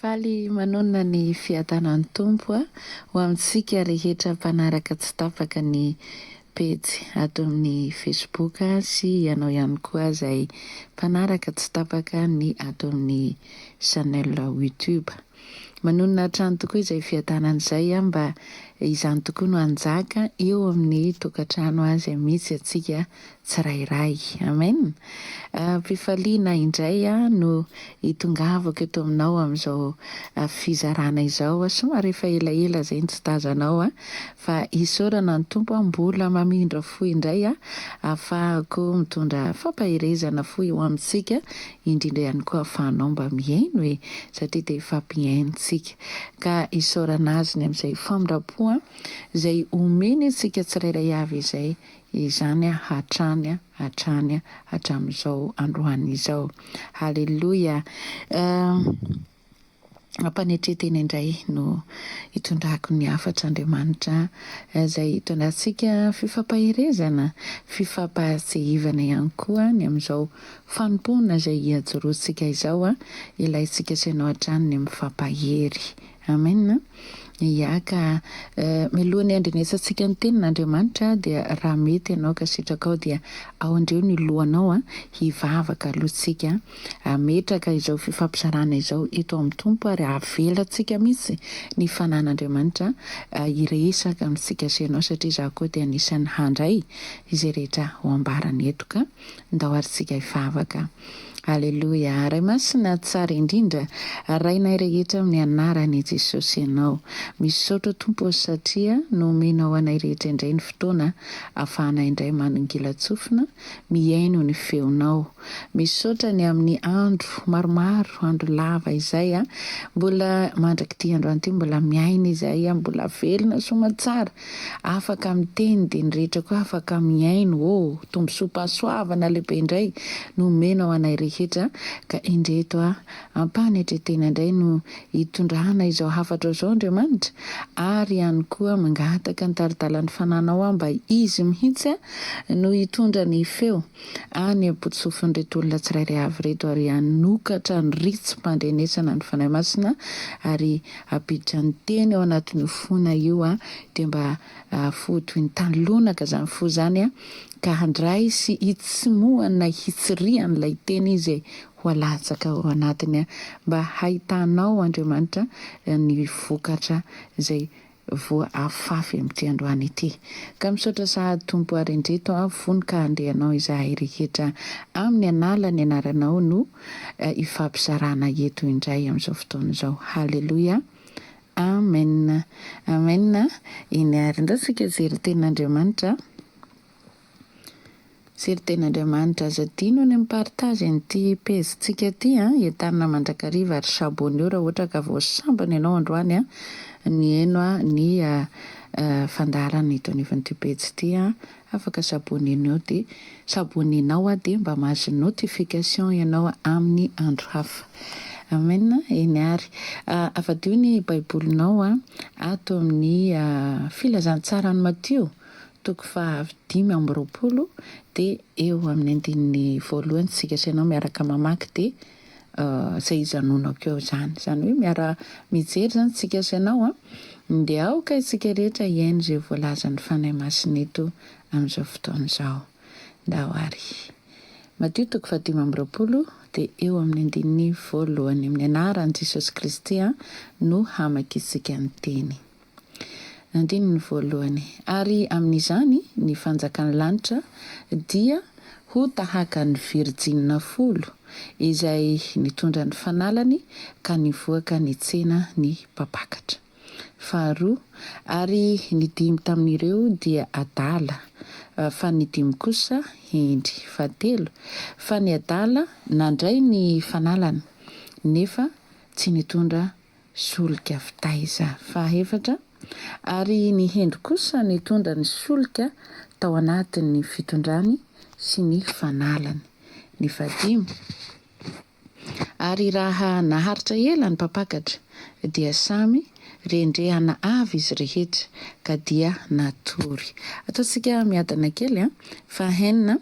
Faly manonona ny fiadanan'ny tompo ho amintsika rehetra mpanaraka tsy tapaka ny pejy ato amin'ny Facebook sy ianao ihany koa izay mpanaraka tsy tapaka ny ato amin'ny channel YouTube. Manonona hatrany tokoa izay fiadanan'izay mba izany tokoa no anjaka eo amin'ny tokantrano azy mitsy atsika tsirairay. Amen. Mpifaliana indray no hitongavako eto aminao amin'izao fizarana izao. Somary efa elaela izay tsy tazanao fa isaorana ny tompo mbola mamindra fo indray ahafahako mitondra fampahirezana fo eo amintsika, indrindra ihany koa ahafahanao mba mihaino satria dia fampihaintsika. Ka isaorana azy ny amin'izay famindram-po izay omeny antsika tsirairay avy izay izany hatrany hatramin'izao androany izao. Haleloia. Ampanetretena indray no hitondrako ny hafatra Andriamanitra izay hitondrantsika fifampahirezana, fifampahatsehivana ihany koa ny amin'izao fanompona izay hiajoroantsika izao ilaintsika sainao hatrany ny mifampahery. Amen. Ia, ka mialohan'ny andrenesantsika ny tenin'Andriamanitra dia raha mety ianao ka sitraka ao dia ao andreo ny lohanao hivavaka alohantsika metraka izao fifampizarana izao eto amin'ny tompo ary avelantsika mihitsy ny fanan'Andriamanitra hiresaka amintsika sainao satria izaho koa dia anisan'ny handray izay rehetra ho ambarany eto ka ndao aritsika hivavaka. Haleloia. Ray masina tsara indrindra rainay rehetra amin'ny anaran'i Jesosy ianao. Misaotra tompo satria nomenao anay rehetra indray ny fotoana ahafahanay indray manongilatsofina mihaino ny feonao. Misaotra ny amin'ny andro maromaro, andro lava izay mbola mandrak'ity andro an'ity mbola miaina izay mbola velona somatsara, afaka miteny dia ny rehetra koa afaka mihaino. Tombosoa-pahasoavana lehibe indray nomenao anay rehetra ka indreto ampanetretena indray no hitondrana izao hafatra izao Andriamanitra, ary ihany koa mangataka ny taridalan'ny fananao mba izy mihitsy no hitondra ny feo any am-potsofin'ny reto olona tsirairay avy reto ary hanokatra ny ritsim-pandrenesana ny fanahy masina ary apiditra ny teny ao anatin'ny fona io dia mba fotoy ny tanlonaka izany fo zany ka handray sy hitsimoana hitsirian'ilay teny izay ho alatsaka ao anatiny mba hahitanao Andriamanitra ny vokatra izay voa afafy amin'ity androany ity. Ka misaotra sahady tompo ary indreto vonika andehanao izahay rehetra amin'ny analany anaranao no ifampizarana eto indray amin'izao fotoana izao. Haleloia. Amen. Amen. Iny ary ndasika jery ten'Andriamanitra. Jery ten'Andriamanitra azadino ny miparitazy an'ity pezintsika ity entanina mandrakariva ary sabony eo raha ohatra ka voasambana ianao androany ny eno ny fandarana ito anivon'ity pejy ity afaka sabonenao dia sabonenao dia mba mahazo notification ianao amin'ny andro hafa. Amen. Eny ary avadio ny baibolinao ato amin'ny filazantsara ny Matio 5:20 dia eo amin'ny andininy voalohany tsika sainao miaraka mamaky dia izay izanonako eo zany hoe miara mijery zany tsika sainao dia aoka isika rehetra hiaino izay voalazan'ny fanahy masina eto amin'izao fotoana izao. Ndao ary Matio 5:20 dia eo amin'ny andininy voalohany amin'ny anaran'i Jesosy Kristy no hamakitsika ny teny. Andininy voalohany. Ary amin'izany ny fanjakan'ny lanitra dia ho tahaka ny virjina 10 izay nitondra ny fanalany ka nivoaka ny tsena ny papakatra. faharoa, ary ny dimy tamin'ireo dia adala, fa ny dimy kosa hendry. Fahatelo, fa ny adala nandray ny fanalana nefa tsy nitondra solika fitaiza. Fahaefatra, ary ny hendry kosa nitondra ny solika tao anatin'ny fitondrany sy ny fanalany. Ny fahadimy, ary raha naharitra ela ny mpapakatra dia samy rendrehana avy izy rehetra ka dia natory. Ataontsika miadana kely fa enina,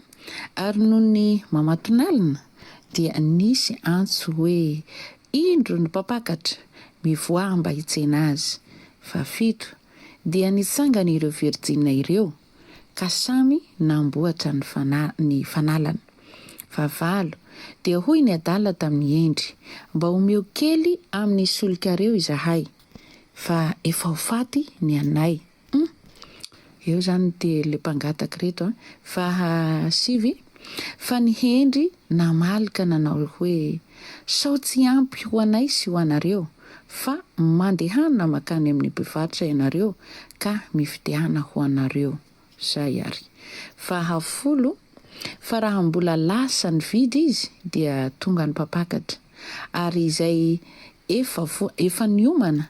ary noho ny mamatonalina dia nisy antso hoe indro ny mpapakatra mivoah mba hitsena azy. Fahafito, dia nitsangana ireo virjina ireo ka samy namboatra ny fanalana. Fahavalo, dia hoy ny adala tamin'ny hendry, mba homeo kely amin'ny solikareo izahay fa efa ho faty ny anay. Eo zany dia le mpangataka reto. Fahasivy, fa ny hendry namalika nanao hoe sao tsy ampy ho anay sy ho anareo, fa mandehana makany amin'ny mpivarotra ianareo ka mifidihana ho anareo. Zay ary. Fahafolo, fa raha mbola lasa ny vidy izy dia tonga ny mpapakatra, ary izay efa niomana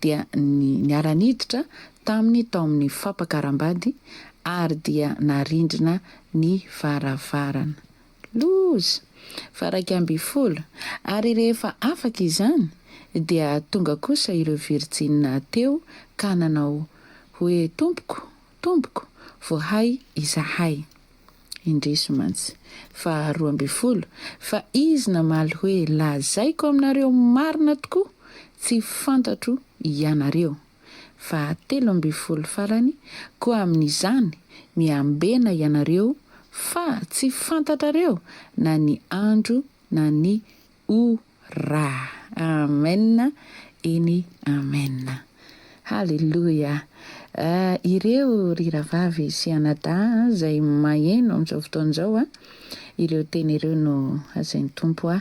dia ny An-danitra tamin'ny tao amin'ny fampakaram-bady, ary dia narindrina ny varavarana. Loza. Faraka amby folo, ary rehefa afaka izany dia tonga kosa ireo virjina teo ka nanao hoe tompoko, tompoko, voahay izahay. Indrisy mantsy. Faharoa amby folo, fa izy namaly hoe lazaiko aminareo marina tokoa, tsy fantatro ianareo. Fahatelo amby folo farany, koa amin'izany miambena ianareo fa tsy fantatrareo na ny andro na ny ora. Amen, eny amen. Halleluja. Ireo riravavy sy anadà zay maheno amin'izao fotoan'izao ireo teny ireo no azain'ny tompo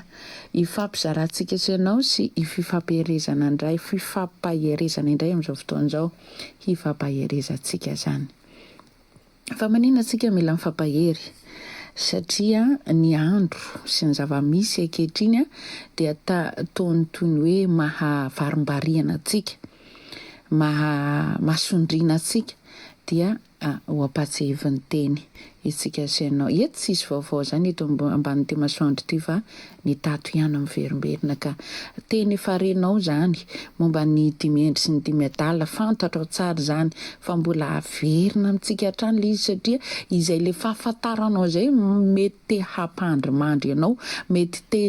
ifampizarantsika sy ianao sy ififampiherezana indray, fifampaherezana indray amin'izao fotoan'izao, hifampaherezantsika zany. Fa maninona antsika mila mifampahery? Satria ny andro sy ny zava-misy ankehitriny dia toy ny hoe mahavarim-bariana antsika, mahasondriana antsika, dia ho ampatsahiviny teny itsika sy ianao. Eto tsisy vaovao zany eto ambanin'ity masoandro ity, fa ny tato ihany miverimberina, ka teny efa renao zany momba ny dimy hendry sy ny dimy adala, fantatro tsara zany fa mbola averina amintsika hatrany le izy, satria izay le fahafantaranao zay mety te hampandrimandry ianao, mety te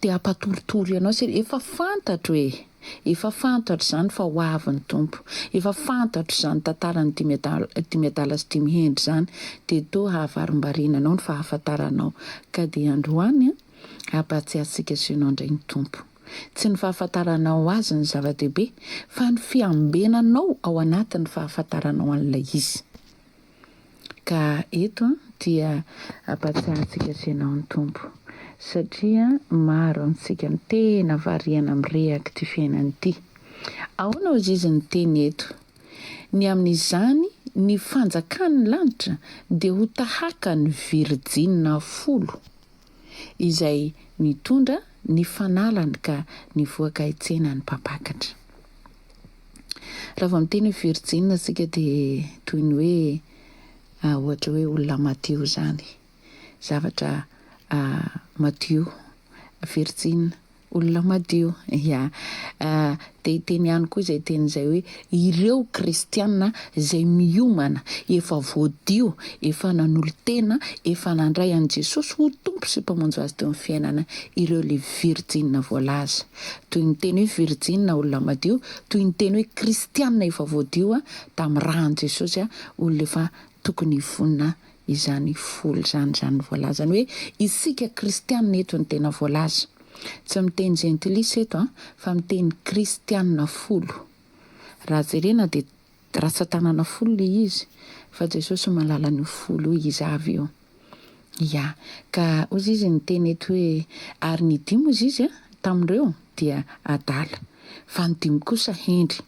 hampatoritory ianao, efa fantatro efa fantatro zany fa ho avy ny tompo, efa fantatro zany tantarany dimy adala sy dimy hendry zany, de to havarim-bariana anao ny fahafantaranao, ka dia androany hampatsiahintsika sy ianao indray ny tompo. Tsy ny fahafantaranao azy ny zava-dehibe, fa ny fiambenanao ao anatin'ny fahafantaranao an'ilay izy. Ka eto dia hampatsiahintsika sy ianao ny tompo, satria maro amintsika ny tena variana mirehaka ty fiainana ity. Ahoana ozy izy ny teny eto? Ny amin'izany ny fanjakan'ny lanitra dia ho tahaka ny virjina 10 izay mitondra ny fanalany ka nivoaka hitsena ny mpapakatra. Raha vao miteny virjina tsika dia toy ny hoe ohatra hoe olona madio zany, zavatra madio, virjina, olona madio. Dia teny ihany koa izay teny izay hoe ireo kristiana izay miomana, efa voadio, efa nanolo-tena, efa nandray an' Jesosy ho tompo sy mpamonjy azy teo amin'ny fiainana, ireo le virjina voalaza. Toy ny teny hoe virjina, olona madio, toy ny teny hoe kristiana efa voadio tamin'ny rahan' Jesosy, olona efa tokony vonina izany folo zany voalaza. Hoe isika kristiana eto ny tena voalaza, tsy miteny gentilisa eto fa miteny kristiana 10. Raha jerena dia ratsan-tanana 10 le izy, fa Jesosy malala ny 10 izy avy eo. Ka ozy izy ny teny eto hoe ary ny dimy ozy izy tamin'ireo dia adala, fa ny dimy kosa hendry.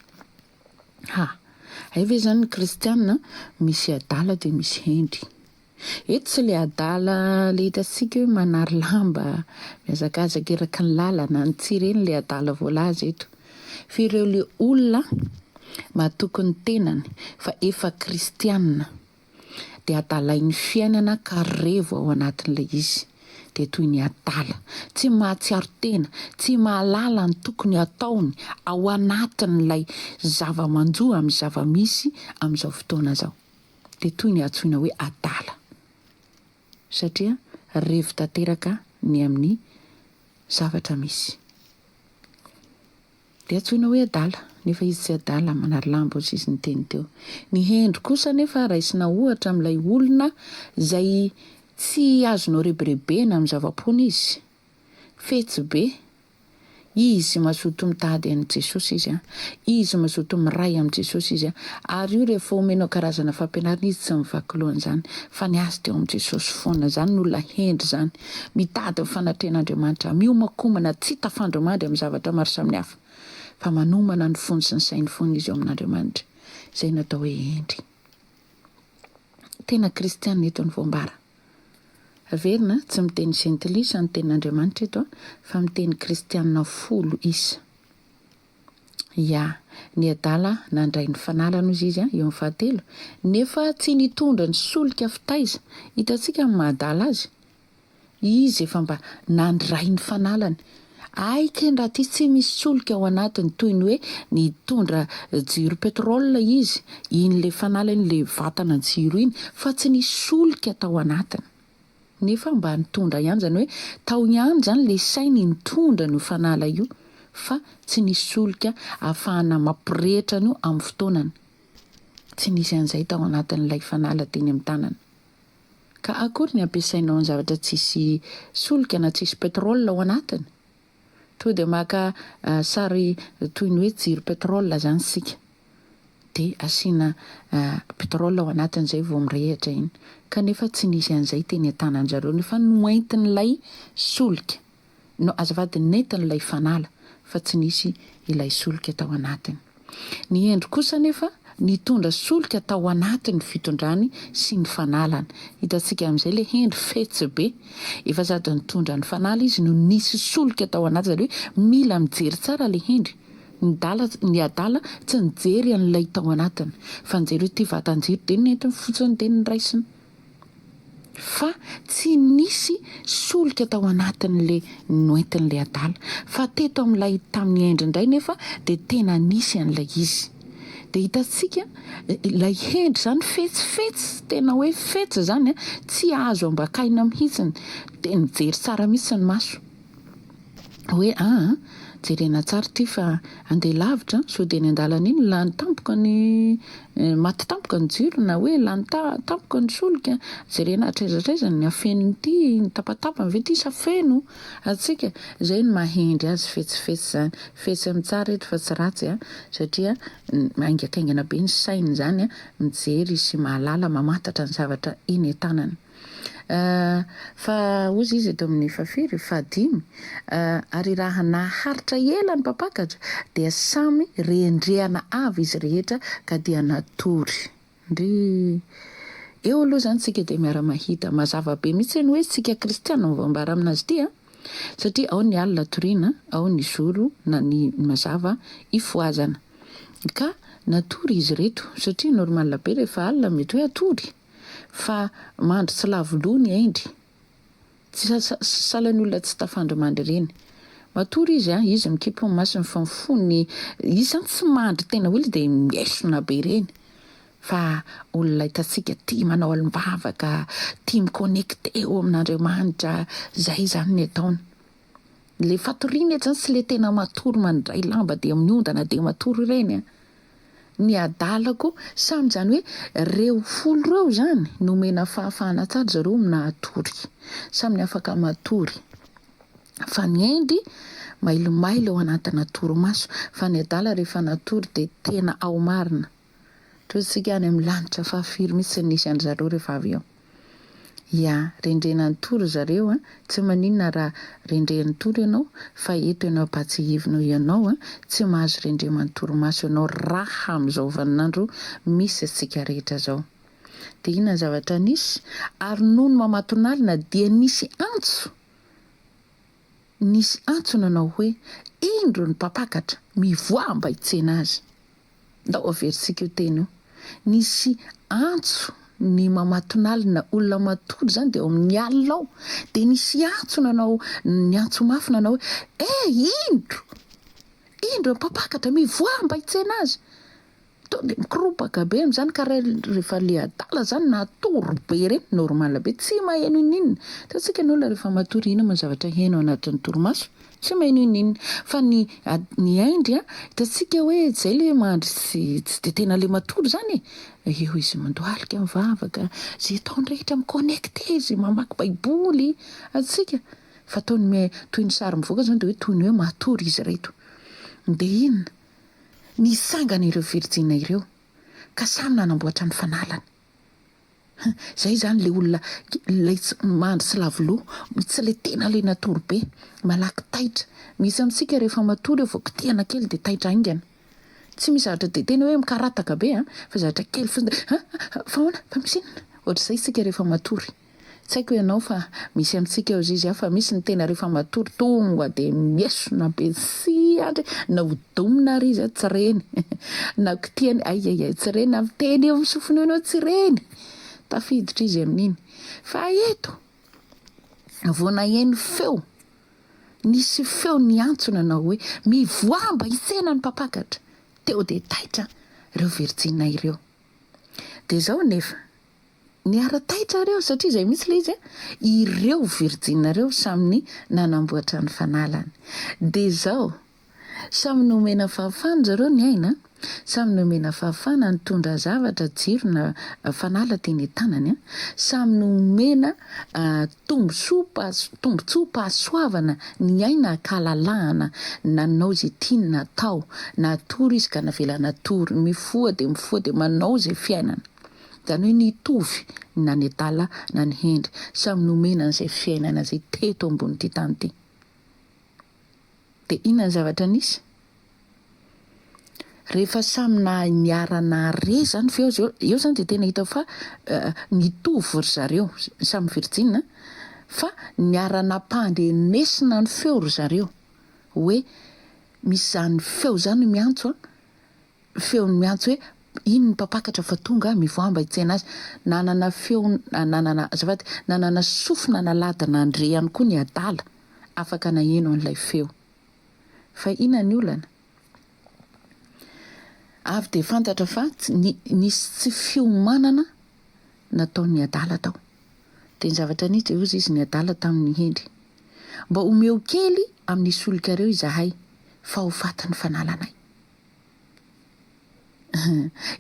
Ay ve zany ny kristianina misy adala dia misy hendry. Eto tsy le adala le hitantsika hoe manary lamba miazakazaka eraky ny lalana ny tsy ireny le adala voalaza eto, fa ireo le olona mahatoky ny tenany fa efa kristianina dia adalain'ny fiainana ka revo ao anatin'ilay izy dia toy ny adala, tsy mahatsiaro tena, tsy mahalala ny tokony ataony ao anatin'ilay zava-manjo amin'ny zava-misy amin'izao fotoana izao, dia toy ny antsoina hoe adala satria revo tanteraka ny amin'ny zavatra misy dia antsoina hoe adala, nefa izy tsy adala manary lamba ozy izy ny teny teo. Ny hendry kosa nefa raisina ohatra amin'ilay olona izay tsy azonao rebirebena amin'ny zava-pony izy, fetsy be, izy mazoto mitady an' Jesosy izy izy mazoto miray amin'i Jesosy izy ary io rehefa omenao karazana fampianarana izy tsy mivaky lohan'izany fa ny azy teo amin'i Jesosy foana, zany no olona hendry zany, mitady ny fanatrehan'Andriamanitra, miomakomana tsy tafandromandry amin'ny zavatra maro samihafa fa manomana ny fony sy ny sainy foana izy eo amin'Andriamanitra, izay natao hoe hendry. Tena kristianina eto ny voambara. Averina tsy miteny gentilisa ny tenin'Andriamanitra eto fa miteny kristianina folo isa. Ny adala nandray ny fanalana ozy izy eo amin'ny fahatelo, nefa tsy nitondra ny solika fitaiza, hitantsika amin'ny mahadala azy, izy efa mba nandray ny fanalany. Aiken raha ity tsy misy solika ao anatiny toy ny hoe nitondra jiro petrolina izy, iny le fanalany le vatana jiro iny, fa tsy nisy solika tao anatiny. Nefa mba nitondra ihany, zany hoe tao ihany zany le sainy nitondra no fanala io fa tsy nisy solika ahafahana mampirehitra an'io amin'ny fotoanany. Tsy nisy an'izay tao anatin'ilay fanala teny amin'ny tanana. Ka akory ny ampiasainao ny zavatra tsisy solika na tsisy petrolina ao anatiny? To dia maka sary toy ny hoe jiro petrolina zany sika, dia asiana petrolina ao anatiny izay vao mirehitra iny, kanefa tsy nisy an'izay teny an-tanan-jareo, nefa noentin'ilay solika, no azafady nentin'ilay fanala fa tsy nisy ilay solika tao anatiny. Ny hendry kosa nefa nitondra solika tao anatiny fitondrany sy ny fanalana. Hitantsika amin'izay le hendry fetsy be, efa sady nitondra ny fanala izy no nisy solika tao anatiny, zany hoe mila mijery tsara le hendry. Ny adala tsy nijery an'ilay tao anatiny fa nijery hoe ty vatanjiro dia nentiny fotsiny dia niraisiny, fa tsy nisy solika tao anatin'le noentin'le adala. Fa teto amin'ilay tamin'ny hendry indray nefa dia tena nisy an'ilay izy. Dia hitantsika ilay hendry zany fetsifetsy, tena hoe fetsy zany tsy azo ambakaina mihitsiny, dia nijery tsara mihitsy ny maso hoe jerena tsara ity fa andeha lavitra, sao dia ny andalana iny lany tampoka ny maty tampoka ny jiro na hoe lany tampoka ny solika, jerena atraizatraizany ny afen'ity, ny tapatapany ve ity sa feno, atsika izay no mahendry azy fetsifetsy zany, fetsy amin'ny tsara eto fa tsy ratsy satria aingakaingana be ny sainy zany mijery sy mahalala mamantatra ny zavatra eny an-tanany. Fa ozy izy eto amin'ny fahadimy, ary raha naharitra ela ny mpapakatra dia samy rendrehana avy izy rehetra ka dia natory. Eo aloha zany tsika dia miara-mahita mazava be mihitsy ny hoe tsika kristiana mivoambara aminazy ity satria ao ny alina toriana, ao ny zoro na ny mazava ifoazana, ka natory izy reto satria normal be rehefa alina mety hoe atory, fa mandry tsy lavoloa ny hendry, tsy salan'ny olona tsy tafandromandry ireny, matory izy izy mikipo ny masony fa mifony, izy zany tsy mandry tena olona dia miesona be ireny, fa olona hitantsika tia manao alim-bavaka, tia mikonnecte eo amin'Andriamanitra, zay zany ny ataony. Le fatoriana zany tsy le tena matory mandray lamba dia amin'ny ondana dia matory ireny. Ny adalako samy zany hoe reo folo reo zany nomena fahafahana tsara zareo minatory, samy afaka matory, fa ny hendry mailomailo ao anaty natoromaso, fa ny adala rehefa natory dia tena ao marina. Toy isika any amin'ny lanitra fahafiry mihitsy nisy an'zareo rehefa avy eo. ia rendrenany toro zareo a tsy maninona raha rendren'ny toro ianao fa eto ianao ampatsihivinao ianao a tsy mahazo rendreman'ny toromaso ianao raha amin'izao vaninandro misy antsika rehetra zao. Dia inona ny zavatra nisy ary noho ny mamatonalina dia nisy antso nanao hoe indro ny mpapakatra mivoa mba hitsena azy. Ndao averisika io teny io. Nisy antso ny mamatonalina olona matory zany dia ao amin'ny alina ao dia nisy antso nanao ny antso mafy nanao hoe indro ny mpapakatra mivoa mba hitsena azy. To dia mikorompaka be amin'izany ka rehefa le adala zany natoro be ireny normala be tsy maheno ininona. Tatsika ny olona rehefa matory ina moa zavatra heno anatin'ny torimaso tsy maheno ininona fa ny hendry a tatsika hoe zay le mandry tsy dia tena le matory zany eo izy mandohalika mivavaka zay taony rehetra miconnecté izy mamaky baiboly atsika fa toy ny sary mivoaka zany dia hoe toy ny hoe matory izy reto. Dia inona nisangana ireo virjina ireo ka samy nanamboatra ny fanalany. Zay zany le olona lay mandry sy lavoloha tsy le tena le natory be malaky taitra. Misy amintsika rehefa matory eo vao kitihana kely dia taitra aingana. Tsy misy zavatra dia tena hoe mikarataka be fa zavatra kely fotsiny fa hoana fa misy inona ohatr'izay isika rehefa matory. Tsy haiko ianao fa misy amintsika eo izy fa misy ny tena rehefa matory tonga dia miesona be sy andry na hodomina ary izy tsy reny na kitihany ay tsy reny amin'ny teny eo misofiny eo tsy reny tafiditra izy amin'iny. Fa eto vao naheno feo nisy feo ny antso nanao hoe mivoa mba hitsena ny mpapakatra. Teo dia taitra ireo virjina ireo. Dia zao nefa niara-taitra ireo satria izay mihitsy le izy ireo virjina ireo samy nanamboatra ny fanalany. Dia zao samy nomena fahafana zareo ny aina, samy nomena fahafana ny tondra zavatra jiro na fanala teny tanany, samy nomena tombontsoa pahasoavana ny aina akalalahana nanao zay tiany natao natory izy ka navela natory mifoa dia manao zay fiainana. Zany hoe nitovy na ny adala na ny hendry samy nomena n'izay fiainana zay teto ambony tany ity. Dia inona ny zavatra nisy rehefa samy niara nahare zany feo eo zany dia tena hita fa nitovy ry zareo samy virjina fa niara nampandrenesina ny feo ry zareo hoe misy zany feo zany miantso feo ny miantso hoe iny ny mpapakatra fa tonga mivoa mba hitsena azy. Nanana feo nanana sofina naladina andre ihany koa ny adala afaka naheno an'ilay feo. Fa inona ny olana avy dia fantatra fa nisy tsy fiomanana nataon'ny adala tao. Dia ny zavatra nisy dia ozy izy ny adala tamin'ny hendry mba omeo kely amin'ny solika reo izahay fa ho faty ny fanalanay.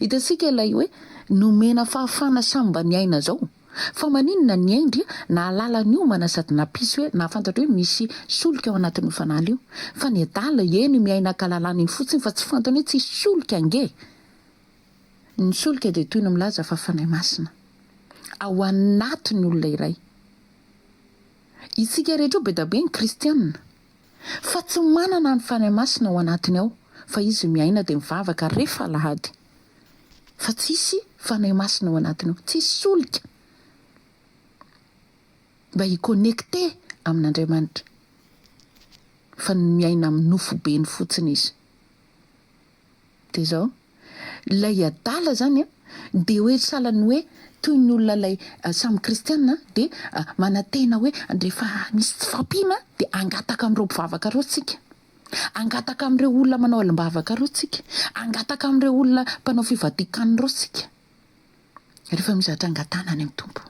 Hitantsika ilay hoe nomena fahafana samy mba ny aina zao fa maninona ny hendry na alala ny omana sady napisy hoe nafantatra hoe misy solika ao anatin'ny fanala io fa ny adala eny miaina akalalana iny fotsiny fa tsy fantany hoe tsy solika ange. Ny solika dia toy ny milaza fa fanahy masina ao anatiny olona iray. Isika rehetra be da be ny kristianina fa tsy manana ny fanahy masina ao anatiny ao fa izy miaina dia mivavaka rehefa alahady fa tsisy fanahy masina ao anatiny ao, tsisy solika mba hiconnecté amin'Andriamanitra fa miaina amin'ny nofo be ny fotsiny izy. Dia zao ilay adala zany dia hoe salany hoe toy ny olona lay samy kristianina dia manantena hoe rehefa misy tsy fampiana dia angataka amin'ireo mpivavaka ireo tsika, angataka amin'ireo olona manao alim-bavaka ireo tsika, angataka amin'ireo olona mpanao fivadikana ireo tsika rehefa mizatra angatana any amin'ny tompo.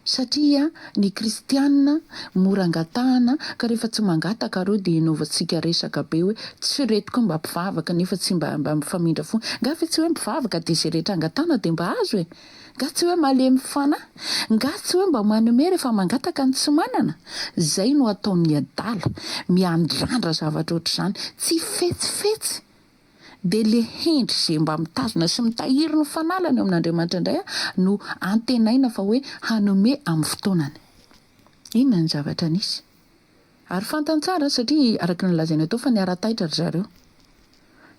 Satria ny kristianina mora angatahana ka rehefa tsy mangataka ireo dia inaovantsika resaka be hoe tsy retiko mba mpivavaka nefa tsy mba mifamindra foana. Nga fa tsy hoe mpivavaka dia izay rehetra angatahana dia mba azo e. Nga tsy hoe malemy fanahy, nga tsy hoe mba manome rehefa mangataka ny tsy manana. Zay no ataon'ny adala miandrandra zavatra ohatr'izany tsy fetsifetsy dia le hendry zay mba mitazona sy mitahiry ny fanalany eo amin'Andriamanitra indray no antenaina fa hoe hanome amin'ny fotoanany. Inona ny zavatra nisy? Ary fantantsara satria araka ny lazaina tao fa niara-taitra ry zareo.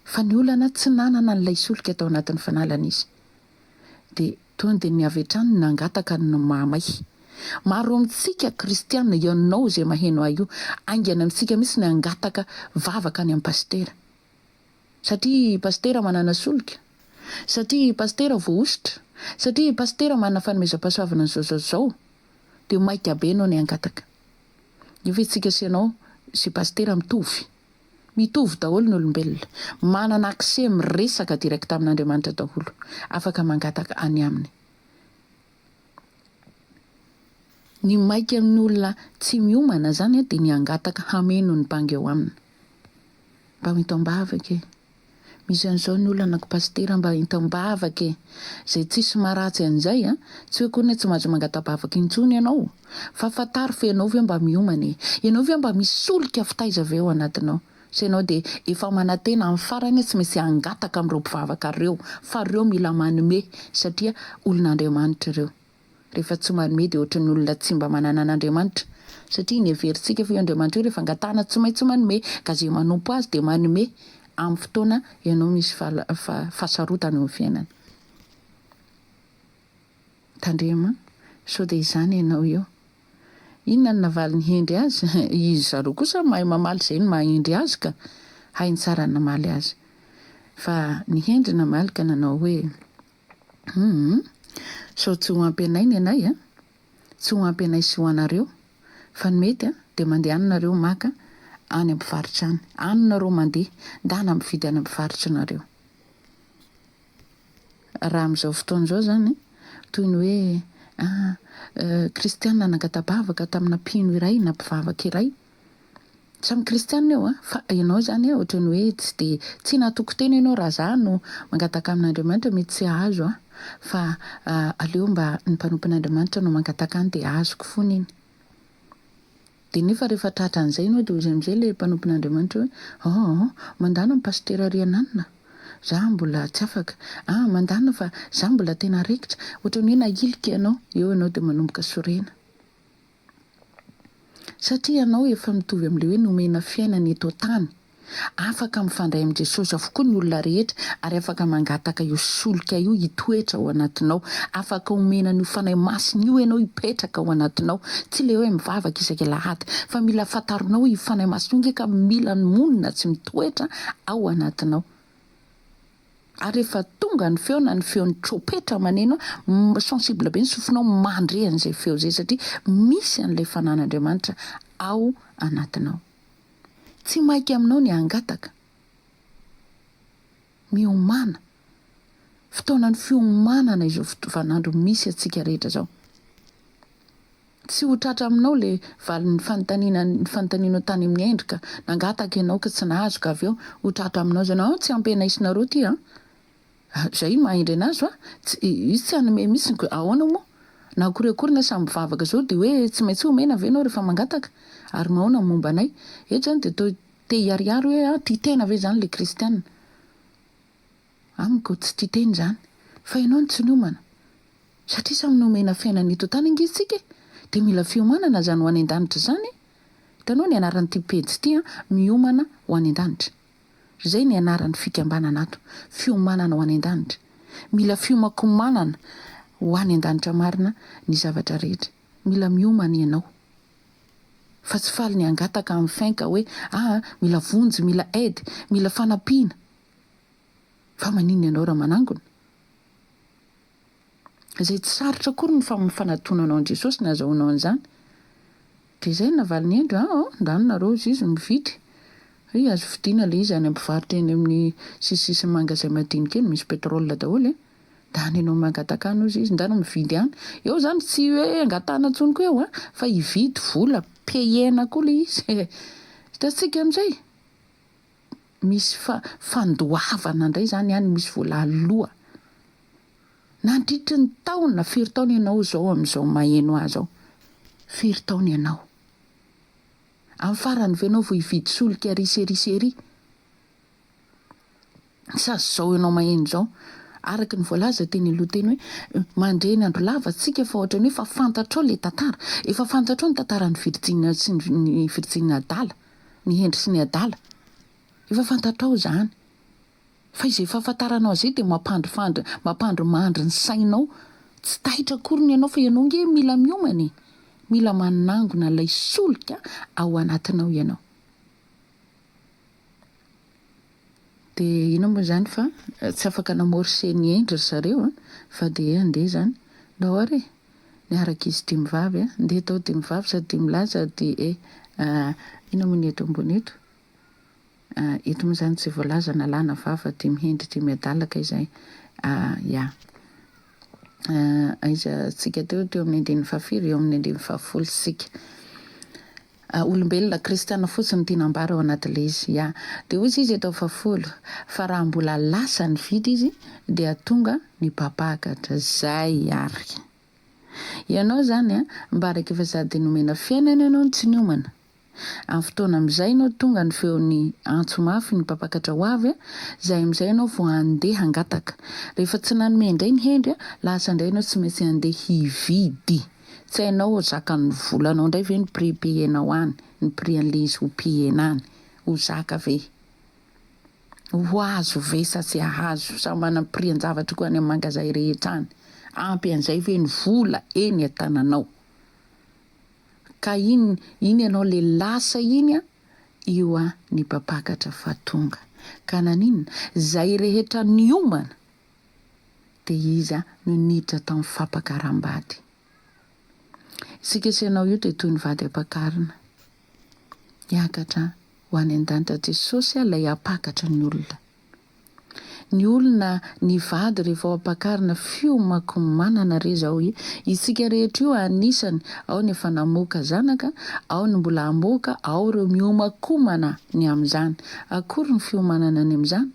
Fa ny olana tsy nanana n'ilay solika tao anatin'ny fanalana izy. Dia tonga dia ny avy hatrany nangataka ny mamay. Maro amintsika kristiana ianao izay maheno ahy io, aingana amintsika mihitsy ny angataka vavaka any amin'ny pastera. Satria pastera manana solika, satria pastera voaositra, satria pastera manana fanomezam-pahasoavana zao. Dia maika be ianao ny angataka. Efa itsika sy ianao sy pastera mitovy daholo ny olombelona, manana accès miresaka direct amin'Andriamanitra daholo, afaka mangataka any aminy. Ny maika amin'ny olona tsy miomana zany dia ny angataka hameno ny banga eo aminy. Mba mitambavaka e. Misy an'izao ny olona pastera mba hitambavaka e. Zay tsisy maratsy an'izay tsy hoe koa tsy mahazo mangatambavaka intsony ianao, fa fantaro fa ianao ve mba miomana e. Ianao ve mba misy solika fitaiza avy eo anatinao. Sa ianao dia efa manantena amin'ny farany tsy maintsy angataka amin'ireo mpivavaka ireo, fa ireo mila manome satria olon'Andriamanitra ireo. Rehefa tsy manome dia ohatran'ny olona tsy mba manana an'Andriamanitra, satria ny heverintsika fa io Andriamanitra io rehefa angatahana tsy maintsy manome, ka zay manompo azy dia manome amin'ny fotoana ianao misy fahasarotana eo amin'ny fiainana. Tandrema, sao dia izany ianao eo. Inona ny navaly ny hendry azy? Izy zareo kosa mahay mamaly izay no mahendry azy ka hainy tsara ny namaly azy. Fa ny hendry namaly ka nanao hoe sao tsy ho ampy anay ny anay tsy ho ampy anay sy ho anareo, fa ny mety dia mandeha anareo maka any am-pivaritra any, anareo mandeha ndana mividy any am-pivaritra nareo. Raha amin'izao fotoana izao zany toy ny hoe kristiana nangatambavaka tamina mpino iray na mpivavaka iray, samy kristiana eo fa ianao zany ohatran'ny hoe tsy natoko tena ianao raha za no mangataka amin'Andriamanitra mety tsy ahazo fa aleo mba ny mpanompon'Andriamanitra no mangataka any dia azoko foana iny. Dia nefa rehefa tratra an'izay ianao dia ozy amin'izay ilay mpanompon'Andriamanitra hoe mandana ny pastera riananina, za mbola tsy afaka, mandana fa za mbola tena rekitra, ohatran'ny hoe nahilika ianao, eo ianao dia manomboka sorena. Satria ianao efa mitovy amin'ilay hoe nomena fiainana eto tany, afaka mifandray amin'i Jesosy avokoa ny olona rehetra ary afaka mangataka io solika io hitoetra ao anatinao, afaka omena ny fanahy masina io ianao hipetraka ao anatinao, tsy ilay hoe mivavaka isak'alahady, fa mila fantarinao io fanahy masina io ngeika mila ny monina tsy mitoetra ao anatinao. Ary rehefa tonga ny feon'ny tropetra maneno, sensible be ny sofinao mandre an'izay feo zay satria misy an'ilay fanan'Andriamanitra ao anatinao. Tsy maika aminao ny angataka. Miomana. Fotoanan'ny fiomanana izao vanandro misy atsika rehetra zao. Tsy ho tratra aminao le valin'ny fanontanianao tany amin'ny endrika, nangataka ianao ka tsy nahazo ka avy eo ho tratra aminao zany, tsy ampy anay sy nareo ty zay mahendry anazy izy tsy hanome mihitsy, ahoana moa na akory na samy mivavaka zao dia hoe tsy maintsy homena ve ianao rehefa mangataka, ary mahoana momba anay eto zany dia te hiariary hoe tia tena ve zany le kristiana. Amiko tsy tia teny zany, fa ianao no tsy niomana, satria samy nomena fiainana eto tany angitsika dia mila fiomanana zany ho any an-danitra zany. Hitanao ny anaran'ity pejy ity miomana ho any an-danitra. Zay ny anaran'ny fikambanana ato, fiomanana ho any an-danitra. Mila fiomankomanana ho any an-danitra marina ny zavatra rehetra. Mila miomana ianao. Fa tsy faly ny angataka amin'ny fainka hoe mila vonjy, mila aide, mila fanampiana. Fa maninona ianao raha manangona? Izay tsy sarotra akory ny fanantonanao an' Jesosy na azahoanao an'izany. Dia izay navaly ny endry ndanonareo izy mividy. Azo vidiana ilay izy any am-pivaritra eny amin'ny sisisy mangazay madinika eny misy petrolina daholo da any ianao mangataka any ozy izy ndano mividy any. Eo zany tsy hoe angatahana intsony koa eo fa hividy vola payena koa ilay izy. Hitantsika amin'izay misy fandoavana indray zany any, misy vola aloha. Nandritry ny taona, firy taona ianao zao amin'izao maheno azy ao. Firy taona ianao. Amin'ny farany ve ianao vao hividy solika risy. sasy zao ianao maheno zao araky ny voalaza teny aloha teny hoe mandre ny andro lava tsika fa ohatra ny hoe fa fantatrao le tantara efa fantatrao ny tantara ny Virjina sy ny Virjina adala ny hendry sy ny adala efa fantatrao zany fa izy efa fantaranao azy dia mampandromandry ny sainao tsy tahitra akory ianao fa ianao nge mila miomana mila manangona lay solika ao anatinao ianao. Dia ino moa zany fa tsy afaka namorse ny endry zareo fa dia andeha zany nahory ny araka izy tia mivavy andeha tao tia mivavy sady tia milaza dia ino moa ny eto ambony eto eto moa zany tsy voalaza na lahy na vavy fa tia mihendry tia miadalaka izay aiza tsika teo amin'ny andin'ny fahafiry eo amin'ny andin'ny fahafolo sika olombelona kristiana fotsiny tianambara ao anatin'ilay izy dia hoy izy atao fahafolo fa raha mbola lasa ny vidy izy dia tonga ny papakatra zay ary ianao zany mba araka efa sady nomena fiainana ianao tsy niomana amin'ny fotoana amin'izay ianao tonga ny feon'ny antso mafy ny papakatra ho avy zay amin'izay ianao vao andeha hangataka rehefa tsy nanome indray ny hendry lasa indray ianao tsy maintsy andeha hividy tsy hainao zaka ny volanao indray ve ny prix payenao any ny prix an'le izy ho payenany ho zaka ve ho azo ve sa tsy ahazo sa manana prix an-javatra koa any amin'ny mangazay rehetra any ampy an'izay ve ny vola eny an-tananao ka iny ianao le lasa iny io ny papakatra fa tonga ka naninona zay rehetra niomana dia izy no niditra tamin'ny fampakaram-bady. Sika sy ianao io dia toy ny vady ampakarina hiakatra ho any an-danitra Jesosy lay apakatra ny olona. Ny olona ny vady rehefa ampakarina fiomako manana re zao isika rehetra io anisany ao ny efa namoaka zanaka ao ny mbola hamoaka ao ireo miomakomana ny amin'izany akory ny fiomanana ny amin'izany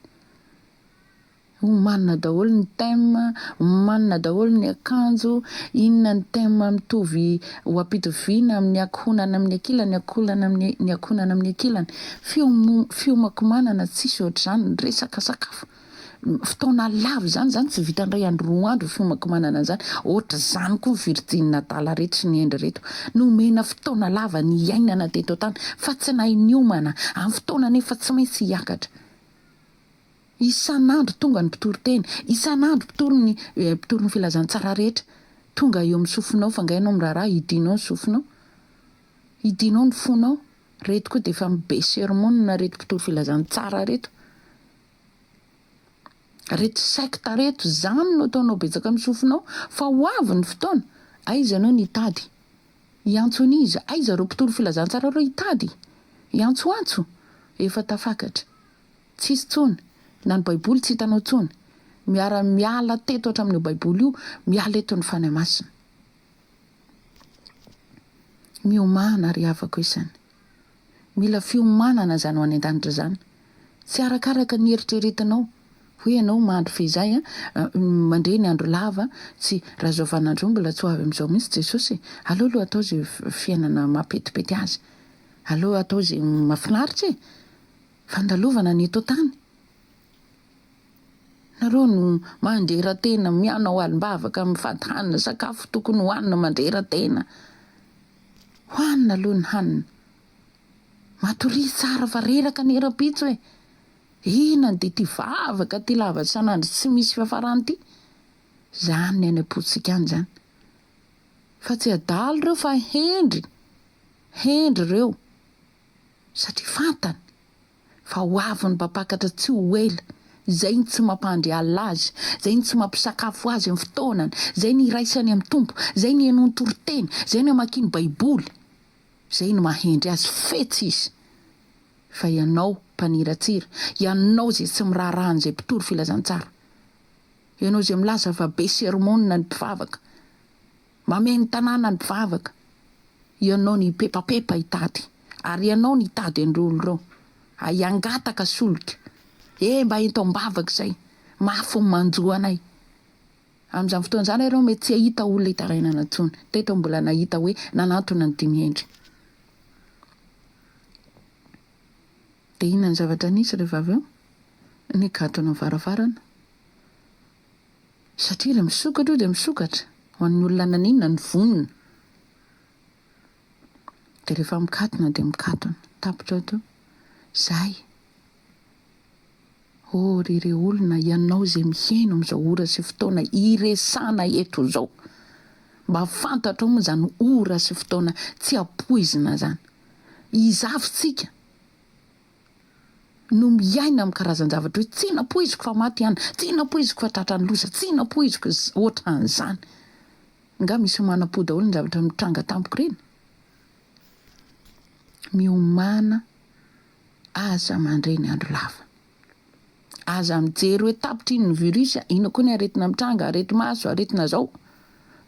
manana daholo ny thème manana daholo ny akanjo inona ny thème mitovy ho ampitoviana amin'ny ankohonana amin'ny ankilany ny ankohonana amin'ny ankilany fiomakomanana tsisy ohatr'izany ny resaka sakafo fotoana lava zany tsy vitandray andro roa andro fiomakomanana zany ohatra zany koa Virjina adala reto sy ny endry reto nomena fotoana lava ny iainana teto tany fa tsy nahay niomana amin'ny fotoana nefa tsy maintsy hiakatra isan'andro tonga ny mpitory-teny isan'andro mpitory ny filazantsara rehetra tonga eo amin'ny sofinao fa ngainao miraharaha hidinao ny sofinao hidinao ny fonao reto koa dia efa mibe sermona reto mpitory filazantsara reto secte reto zany no ataonao betsaka amin'ny sofinao fa ho avy ny fotoana aiza ianao ny hitady hiantso an'izy aiza reo mpitory filazantsara reo hitady hiantsoantso efa tafakatra tsisy tsony na ny baiboly tsy hitanao tsony miala teto hatramin'io baiboly io miala eto ny fanahy masina miomana ry havako isany mila fiomanana zany ho any an-danitra zany tsy arakaraka ny eritreretinao hoe ianao mandro fehizay mandre ny andro lava tsy raha zao vanandro mbola tsy ho avy amin'izao mihitsy Jesosy aloha atao zay fiainana mampetipety azy aloha atao zay mahafinaritra fandalovana ny eto tany nareo no mandrera-tena mianao alim-bavaka mifady hanina sakafo tokony hohanina mandrera-tena hohanina aloha ny hanina matory tsara fa reraka ny era-pitso inany dia ty vavaka ty lava sanandro tsy misy fiafarany ty zany ny any am-potsika any zany fa tsy adalo reo fa hendry reo satria fantany fa ho avy ny papakatra tsy ho ela zay ny tsy mampandry alina azy zay ny tsy mampisakafo azy amin'ny fotoanany zay ny iraisany amin'ny tompo zay ny haino ny toriteny zay ny hamakiany baiboly zay ny mahendry azy fetsy izy fa ianao mpaniratsira ianao zay tsy miraharan'izay mpitory filazantsara ianao zay milaza fa be sermona ny mpivavaka mameno tanàna ny mpivavaka ianao ny pepapepa hitady ary ianao ny hitady androlo reo aiangataka solika mba entao mbavaka zay mafy manjoa anay amin'izany fotoana zany ireo mety tsy ahita olona hitarainana tsony teto mbola nahita hoe nanantona ny dimy hendry dia inona ny zavatra nisy rehefa avy eo ny katona varavarana satria le misokatra io dia misokatra ho an'ny olona naninona ny vonina dia rehefa mikatona dia mikatona tapitra ao to zay rere olona ianao zay mihaino amin'izao ora sy fotoana iresana eto zao mba fantatra ao moa zany ora sy fotoana tsy apoizina zany izavintsika no miaina amin'ny karazan-javatra hoe tsy napoiziko fa maty ihany, tsy napoiziko fa tratrany loza, tsy napoiziko ohatran'izany. Nga misy manam-po daholo ny zavatra mitranga tampoko ireny. Miomana aza mandray ny andro lava. Aza mijery hoe tapitra iny ny virus, ino koa ny aretina mitranga, areti-maso, aretina zao.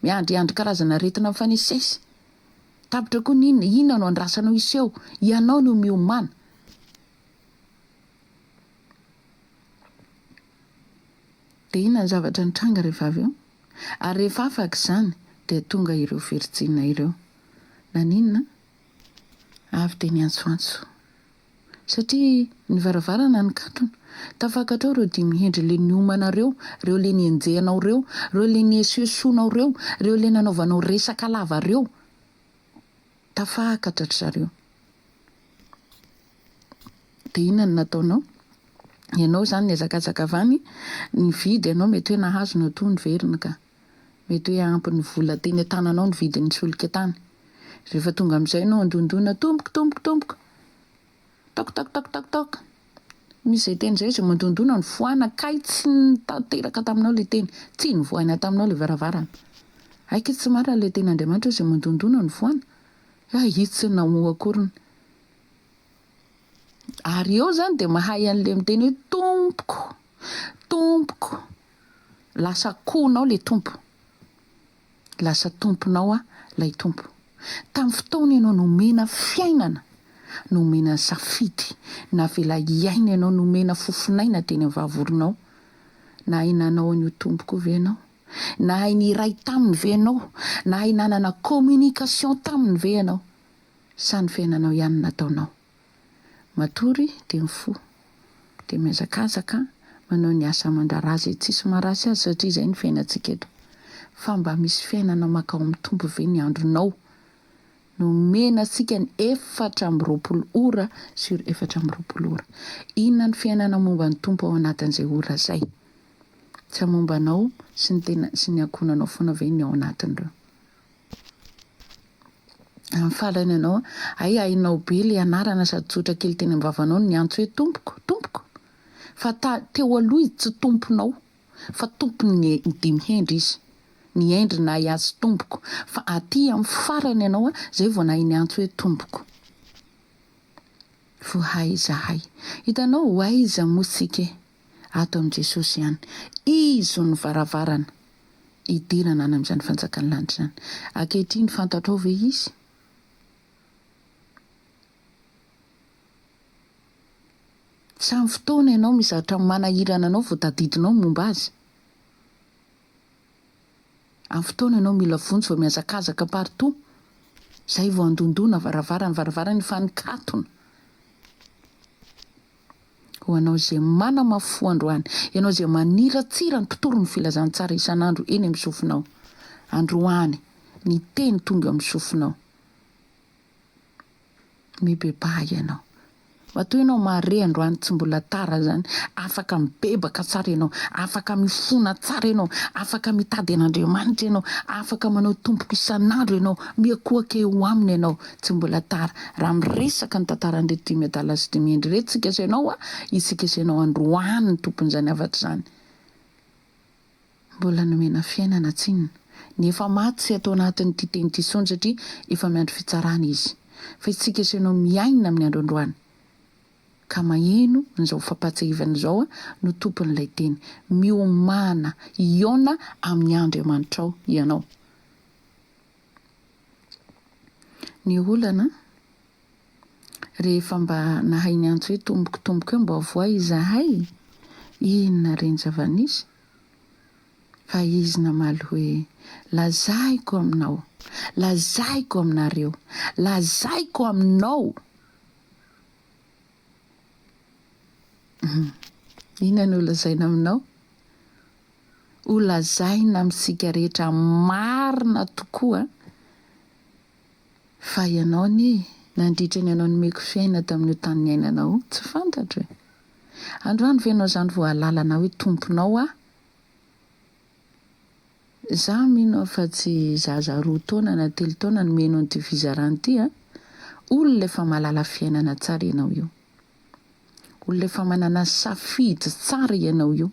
Miandriandry karazana aretina mifanesesy. Tapitra koa ny inona no andrasanao iseho, ianao no miomana. Dia inona ny zavatra nitranga rehefa avy eo? Ary rehefa afaka izany dia tonga ireo feritsinina ireo. Naninona? Avy dia niantsoantso. Satria ny varavarana ny katona. Tafakatra ao ireo dimy hendry le niomana reo le nienjehanao reo le niesoesonao reo le nanaovanao resaka lava reo. Tafakatra ry zareo. Dia inona no nataonao? Ianao zany niazakazaka avany nividy ianao mety hoe nahazo no toy ny verina ka. Mety hoe ampy ny vola teny an-tananao ny vidin'ny solika tany. Rehefa tonga amin'izay ianao andondona tompoko. Tok. Misy izay teny izay zay mandondona ny voana kay tsy nitateraka taminao le teny. Tsy nivoaina taminao le varavarana. Aiky tsy marina le teny Andriamanitra zay mandondona ny voana. Itsy na ho akoriny. Ary eo zany dia mahay an'le miteny hoe tompoko. Lasa kohnao le tompo. Lasa tomponao lay tompo. Tamin'ny fotoana ianao nomena fiainana, nomena safidy, navela iaina ianao nomena fofinaina teny amin'ny vavoloninao. Na hinanao an'io tompoko ve ianao? Na niray taminy ve ianao? Na hinanana communication taminy ve ianao? Sa ny fiainanao ihany nataonao? Matory dia mifo, dia miazakazaka manao ny asa aman-draharaha tsisy marasy azy satria izay ny fiainantsika eto. Fa mba misy fiainana makao amin'ny tompo ve ny andronao? Nomena antsika ny 420 ora sur 420 ora. Inona ny fiainana momba ny tompo ao anatin'izay ora izay? Tsy momba anao sy ny ankonanao foana ve ny ao anatin'ireo? Amin'ny farany ianao hainao be le anarana sady tsotra kely teny amin'ny vavanao ny antso hoe tompoko. Fa teo aloha izy tsy tomponao, fa tompony dimy hendry izy. Ny hendry na azy tompoko. Fa aty amin'ny farany ianao zay vao nahay ny antso hoe tompoko. Vohay zahay. Hitanao ho aiza motsika ato amin'i Jesosy ihany. Izo ny varavarana idirana any amin'izany fanjakany lanitra izany. Ankehitriny fantatrao ve izy? Samy fotoana ianao mizatra manahirana anao vao tadidinao momba azy. Amin'ny fotoana ianao mila vonjy vao miazakazaka partout. Zay vao andondona varavarana fa nikatona. Ho anao izay manamafo androany, ianao izay maniratsira ny tontolo ny filazantsara isan'andro eny amin'ny sofinao. Androany, ny teny tonga amin'ny sofinao. Mibebaha ianao. Matoa ianao mahare androany tsy mbola tara zany, afaka mibebaka tsara ianao, afaka mifona tsara ianao, afaka mitady an'Andriamanitra ianao, afaka manao tompoko isan'andro ianao, miakoaka eo aminy ianao, tsy mbola tara. Raha miresaka ny tantaran'ireto dimy adala sy dimy hendry reto tsika ianao, isika ianao androany ny tompon'izany avatra izany. Mbola nomena fiainana tsinona. Nefa maty sy atao anatin'ity teny ity sony satria efa miandry fitsarana izy. Fa isika ianao miaina amin'ny andro androany. Ka maheno n'izao fampatsahivana izao no tompon'ilay teny. Miomana iona amin'ny Andriamanitra ao ianao. Ny olana rehefa mba nahay ny antso hoe tomboky mba voay izahay, inona reny zava-nisy? Fa izy namaly hoe lazaiko aminao, lazaiko aminareo, lazaiko aminao. Inona no lazaina aminao? Ho lazaina amintsika rehetra marina tokoa fa ianao ni nandritra ny ianao nomeko fiaina tamin'io tany niainanao, tsy fantatro e. Androany ve ianao zany voalalana hoe tomponao a? Za mino fa tsy zaza 2 taona na 3 taona no meno an'ity fizarana ity a. Olona efa mahalala fiainana tsara ianao io. Olona efa manana safidy tsara ianao io.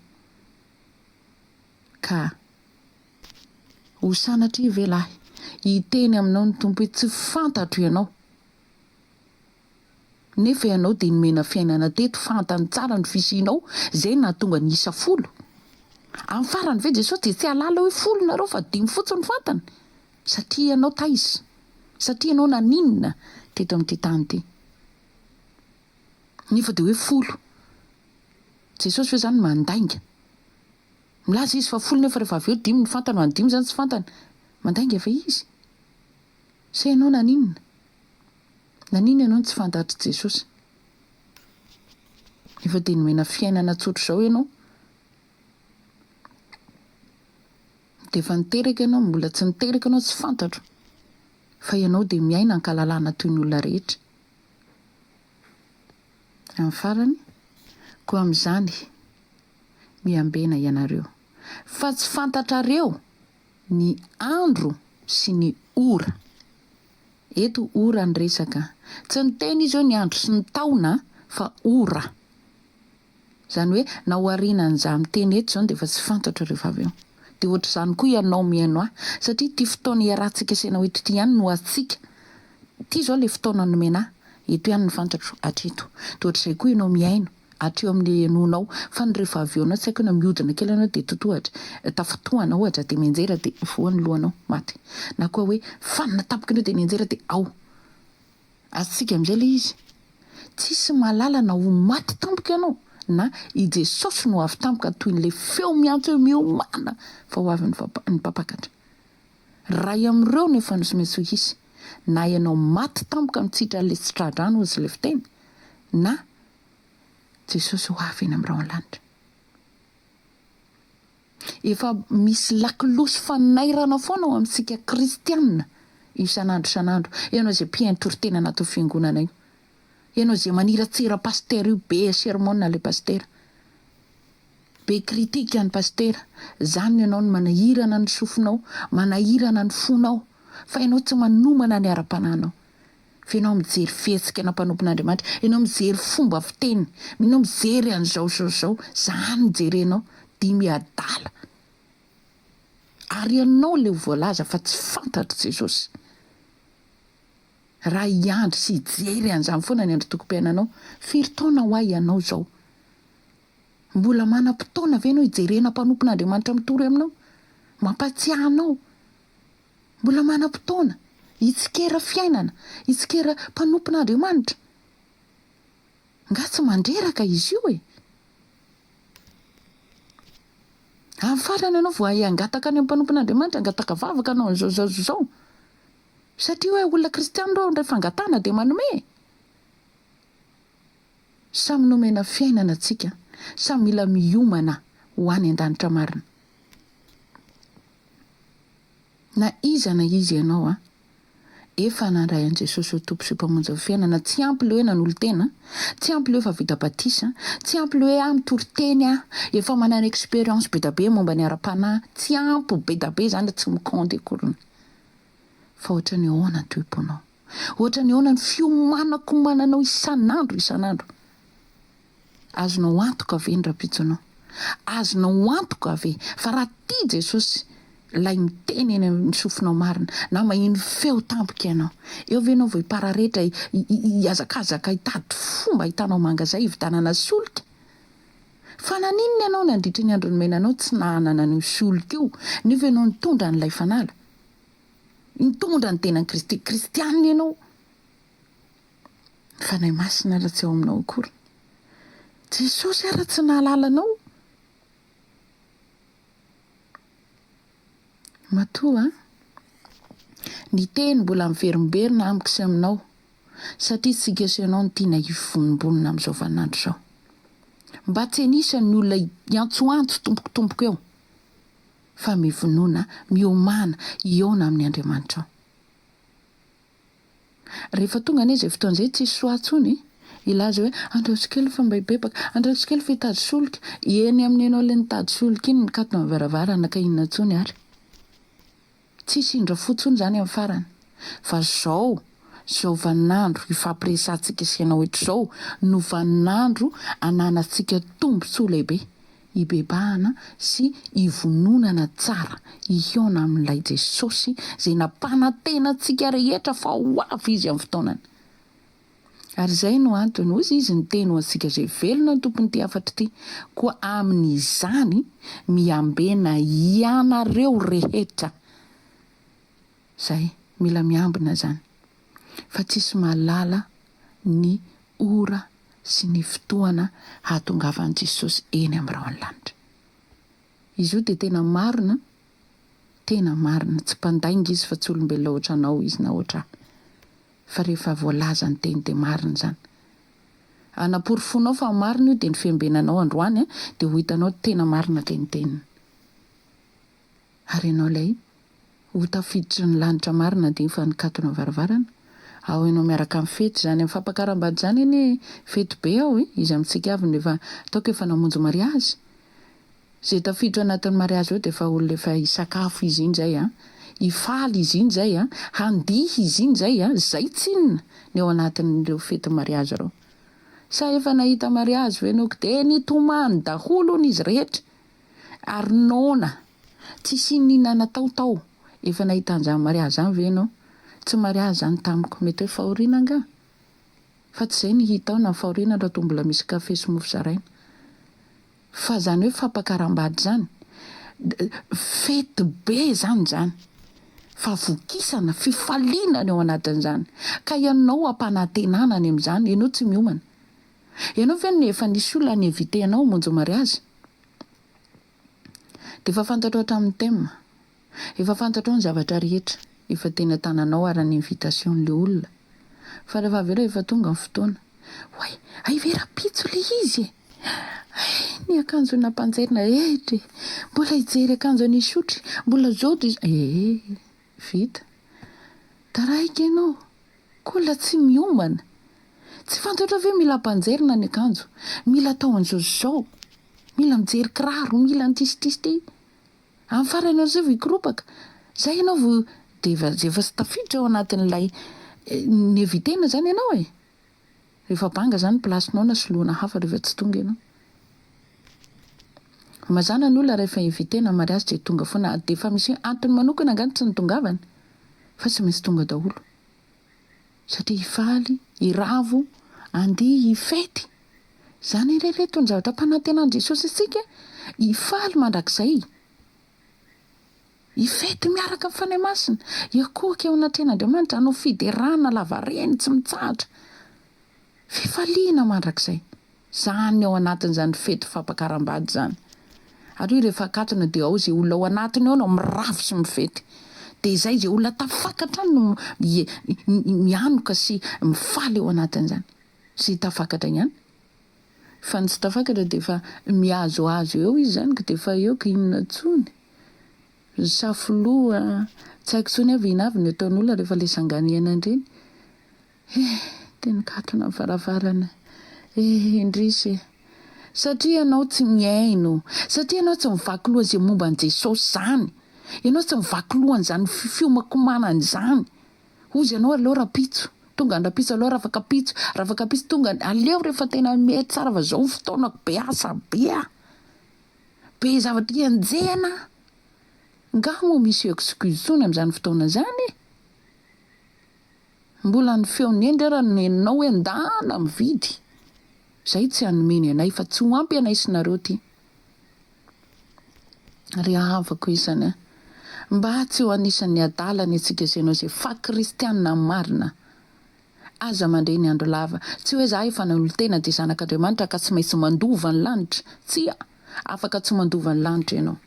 Ka ho sanatria ve lahy hiteny aminao ny tompo hoe tsy fantatro ianao. Nefa ianao dia nomena fiainana teto fantany tsara ny fisianao zay nahatonga ny isa 10. Amin'ny farany ve Jesosy dia tsy halala hoe 10 nareo fa 5 fotsiny fantany. Satria ianao taisa. Satria ianao naninona teto amin'ity tany ity. Nefa dia hoe 10. Jesosy hoe zany mandainga. Milaza izy fa 10 nefa rehefa avy eo 5 ny fantany, ho any 5 zany tsy fantany. Mandainga fa izy. Sa ianao naninona? Naninona ianao tsy fantatry Jesosy? Nefa dia nomena fiainana tsotra izao ianao. Dia efa niteraka ianao, mbola tsy niteraka ianao tsy fantatro. Fa ianao dia miaina ankalalana toy ny olona rehetra. Amin'ny farany, koa amin'izany miambena ianareo. Fa tsy fantatrareo ny andro sy ny ora. Eto ora ny resaka. Tsy ny teny izy eo ny andro sy ny taona fa ora. Zany hoe na hoarinan'iza miteny eto izao dia efa tsy fantatra rehefa avy eo. Dia ohatr'izany koa ianao miaino ahy satria ity fotoana iarahantsika saina ho eto ity ihany no atsika. Ity izao ilay fotoana nomena ahy, eto ihany ny fantatro hatreto. Dia ohatr'izay koa ianao miaino hatreo amin'ny henonao fa ny rehefa avy eo anao tsy haiko na mihodina kely ianao dia totohatra tafitohana ohatra dia mianjera dia voan'ny lohanao maty. Na koa hoe fanina tampoka ianao dia mianjera dia ao. Atsika amin'izay ilay izy. Tsisy mahalala na ho maty tampoka ianao na i Jesosy no avy tampoka toy n'ilay feo miantso hoe miomana fa ho avy ny mpapakatra. Ray amin'ireo nefa no sy maintsy ho hisy. Na ianao maty tampoka mitsitra ilay sitradrano ozy ilay fiteny na Jesosy ho avy eny amin'irao an-lanitra. Efa misy lakilosy fanairana foana ao amintsika kristianina isan'andro. Ianao izay mpianatoro tena anaty fiangonana io. Ianao izay maniratsera pasteur io be sermona ilay pasteur. Be kritika ny pasteur. Zany ianao no manahirana ny sofinao, manahirana ny fonao. Fa ianao tsy manomana ny ara-pananao. Fa ianao mijery fihetsika na mpanompon'Andriamanitra, ianao mijery fomba fiteny, ianao mijery an'izao. Zany jerenao 5 adala. Ary ianao ilay voalaza fa tsy fantatry Jesosy. Raha iandry sy hijery an'izany foana ny andro tokom-piainanao, firy taona ho ahy ianao izao? Mbola manam-potoana ve ianao hijerena mpanompon'Andriamanitra mitory aminao? Mampatsiahy anao. Mbola manam-potoana hitsikera fiainana, hitsikera mpanompon'Andriamanitra. Nga tsy mandreraka izy io e. Amin'ny farany ianao vao hangataka any amin'ny mpanompon'Andriamanitra, hangataka vavaka anao an'izao. Satria hoe olona kristiana ireo rehefa hangatana dia manome. Samy nomena fiainana antsika, samy mila miomana ho any an-danitra marina. Na iza ianao efa nandray an' Jesosy ho tompo sy mpamonjy fiainana. Tsy ampy ilay hoe nanolo tena, tsy ampy ilay hoe efa vita batisa, tsy ampy ilay hoe mitory teny efa manana expérience be da be momba ny ara-panahy, tsy ampy be da be zany tsy mikondy akoriny. Fa ohatra ny ahoana ny toe-ponao, ohatra ny ahoana ny fiomanako mananao isan'andro. Azonao antoka ve ny rapitsonao? Azonao antoka ve fa raha tia Jesosy lay miteny eny amin'ny sofinao marina na mahino feo tampoka ianao, eo ve ianao vao hipararetra hiazakazaka hitady fomba hitanao mangazay hivitanana solika? Fa naninona ianao nandritra ny andro nomenanao tsy nahanana ny solika io, nefa ianao nitondra n'ilay fanala, nitondra ny tenan'ny Kristy, kristianina ianao. Fanahy masina raha tsy ao aminao akory. Jesosy ara tsy nahalalanao. Matoa ny teny mbola miverimberina amiko sy aminao satria tsika sy ianao no tiana hivonombonina amin'izao vaninandro izao. mba tsy anisan'ny olona iantsoantso tompokotompoko eo fa mivonoana miomana iona amin'ny Andriamanitra ao. Rehefa tonga anie izay fotoana izay tsisy soatsony ilaza hoe andraosikely fa mba hibebaka, andraosikely fa hitady solika. Eny amin'ny anao ilay nitady solika iny nikatona amin'ny varavarana ka inona intsony ary. Tsisy indra fotsony zany amin'ny farany. Fa zao vanandro ifampiresantsika sy ianao ohatr'izao no vanandro ananantsika tombontsoa lehibe, ibebahana sy ivononana tsara ihiona amin'ilay Jesosy izay nampanantenantsika rehetra fa ho avy izy amin'ny fotoanany. Ary izay no antony ozy izy ny teny ho antsika izay velona ny tompony ty afatra ity, koa amin'izany miambena ianareo rehetra. Zay mila miambina zany fa tsisy malala ny ora sy ny fotoana hahatongavan'i Jesosy eny amin'ny raony lanitra. Izy io dia tena marina, tsy mpandainga izy fa tsy olombelona ohatra anao izy na ohatra fa rehefa voalaza ny teny dia marina zany. Anaporifonao fa marina io dia ny fiambenanao androany dia ho hitanao tena marina ilay ny teniny. Ary ianao ilay ho tafiditra ny lanitra marina dia fa nikatona varavarana. Ao ianao miaraka amin'ny fety zany amin'ny fampakaram-bady zany eny fety be ao izy amintsika avy rehefa ataoko efa namonjy mariazy. Izay tafiditra anatin'ny mariazy eo dia efa olona efa hisakafo izy iny zay hifaly izy iny zay handihy izy iny zay zay tsinona ny ao anatin'ireo fety mariazy ireo. Sa efa nahita mariazy ve noko dia nitomany daholo izy rehetra ary nona tsisy ninana taotao efa nahita an'izany mariazy zany ve ianao? Tsy mariazy zany tamiko, mety hoe fahoriana nga fa tsy izay ny hita ao na fahoriana raha toa mbola misy kafe sy mofo zaraina. Fa zany hoe fampakaram-bady zany fety be zany fa vokisana fifaliana ny ao anatin'izany ka ianao ampanantenana ny amin'izany. Ianao tsy miomana, ianao ve efa nisy olona ny evitenao monjy mariazy dia efa fantatrao hatramin'ny tema, efa fantatrao ny zavatra rehetra efa tena tananao ary ny invitation'le olona. Fa rehefa avy eo efa tonga ny fotoana hoay ay ve rapitso le izy ny akanjo nampanjerina mbola hijery akanjo any sotry mbola zao dia vita taraika ianao kola tsy miomana, tsy fantatra ve mila hampanjerina ny akanjo, mila atao an'izao, mila mijery kiraro, mila ntisitrisity amin'ny farany an'izay vikropaka zay ianao dia efa sy tafiditra ao anatin'ilay ny evitena zany ianao rehefa banga zany plasinao na soloana hafa rehefa tsy tonga ianao. Mazana ny olona rehefa evitena mariazy dia tonga foana dia efa misy antony manokana angany tsy nitongavany fa tsy maintsy tonga daholo satria hifaly, hiravo, andihy, hifety. Zany ireto ny zavatra mpanantenan'i Jesosy isika, hifaly mandrakizay, hifety miaraka amin'ny fanahy masina, hiakohaka eo anatren'Andriamanitra, hanao fiderana lavareny tsy mitsahatra, fifaliana mandrakizay. Zany ao anatin'izany fety fampakaram-bady zany. Ary rehefa katona dia ao izay olona ao anatiny ao no mirafy sy mifety. Dia izay izay olona tafakatra no mianoka sy mifaly ao anatin'izany. Sy tafakatra ihany. Fa ny tsy tafakatra dia efa mihazohazo eo izy zany ka dia efa eo ka inona intsony. Safoloa, tsy haiko intsony avy ina avy ny ataon'olona rehefa ilay sanganiana ireny. Dia nikatona amin'ny varavarana. Indrisy satria ianao tsy miaino, satria ianao tsy mivaky loha izay momba an'i Jesosy zany, ianao tsy mivaky lohan'izany fiomakomanana izany. Hozy ianao aleo rapitso, tonga ny rapitso aleo rafaka pitso, rafaka pitso tonga aleo rehefa tena mety tsara fa zao fotoanako be asa be zavatra hianjena. Nga moa misy excuse tsony amin'izany fotoana zany mbola ny feony endry ara ny enonao hoe ndana mividy. Zay tsy hanomeny anay fa tsy ho ampy anay sinareo ty. Ry havako isany mba tsy ho anisan'ny adala ny antsika ianao izay fa kristianina marina. Aza mandray ny andro lava, tsy hoe za efa nanolotena dia zanak'Andriamanitra ka tsy maintsy mandova ny lanitra. Tsia, afaka tsy mandova ny lanitra ianao.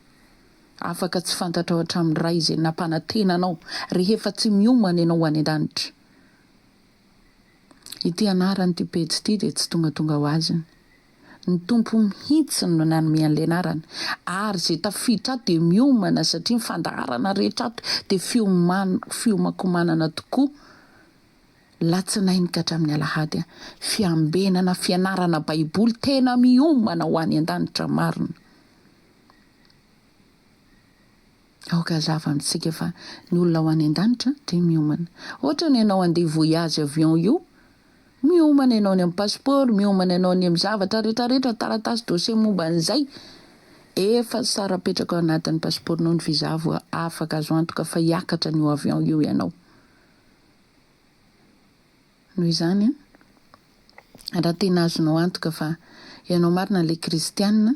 Afaka tsy fantatra ao hatramin'ny ray izay nampanantenanao rehefa tsy miomana ianao ho any an-danitra. Ity anarany ity pejy ity dia tsy tonga ho aziny. ny tompo mihitsiny no nanome an'le anarana ary zay tafiditra ato dia miomana satria mifandaharana rehetra ato dia fiomakomanana tokoa latsinainy ka hatramin'ny alahady fiambenana fianarana baiboly tena miomana ho any an-danitra marina. Aoka zava amintsika fa ny olona ho any an-danitra dia miomana. Ohatra ny ianao andeha voyage avion io, miomana ianao ny amin'ny passeport, miomana ianao ny amin'ny zavatra rehetrarehetra taratasy dossier momba an'izay. Efa sara petraka ao anatin'ny passeportnao ny visa vao afaka azo antoka fa hiakatra ny avion io ianao. Noho izany raha tena azonao antoka fa ianao marina ilay kristianina,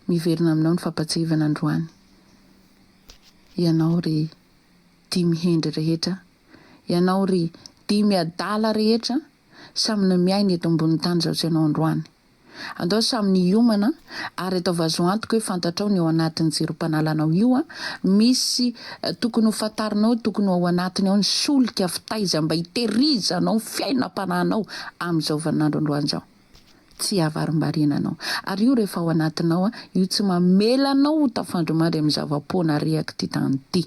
miverina aminao ny fampatsihivana androany. Ianao ry dimy hendry rehetra, ianao ry dimy adala rehetra, samy ny miaina eto ambony tany zao tsy ianao androany. Andao samy niomana ary atao vazo antoka hoe fantatrao ny ao anatin'ny jerom-panalanao io misy tokony ho fantarinao, tokony ao anatiny ao ny solika fitaiza mba hitehirizanao fiainam-panahinao amin'izao vaninandro androany zao. Tsy avarim-barenanao. Ary io rehefa ao anatinao io tsy mamelanao tafandromandry amin'ny zava-poana rehaka ty tany ty.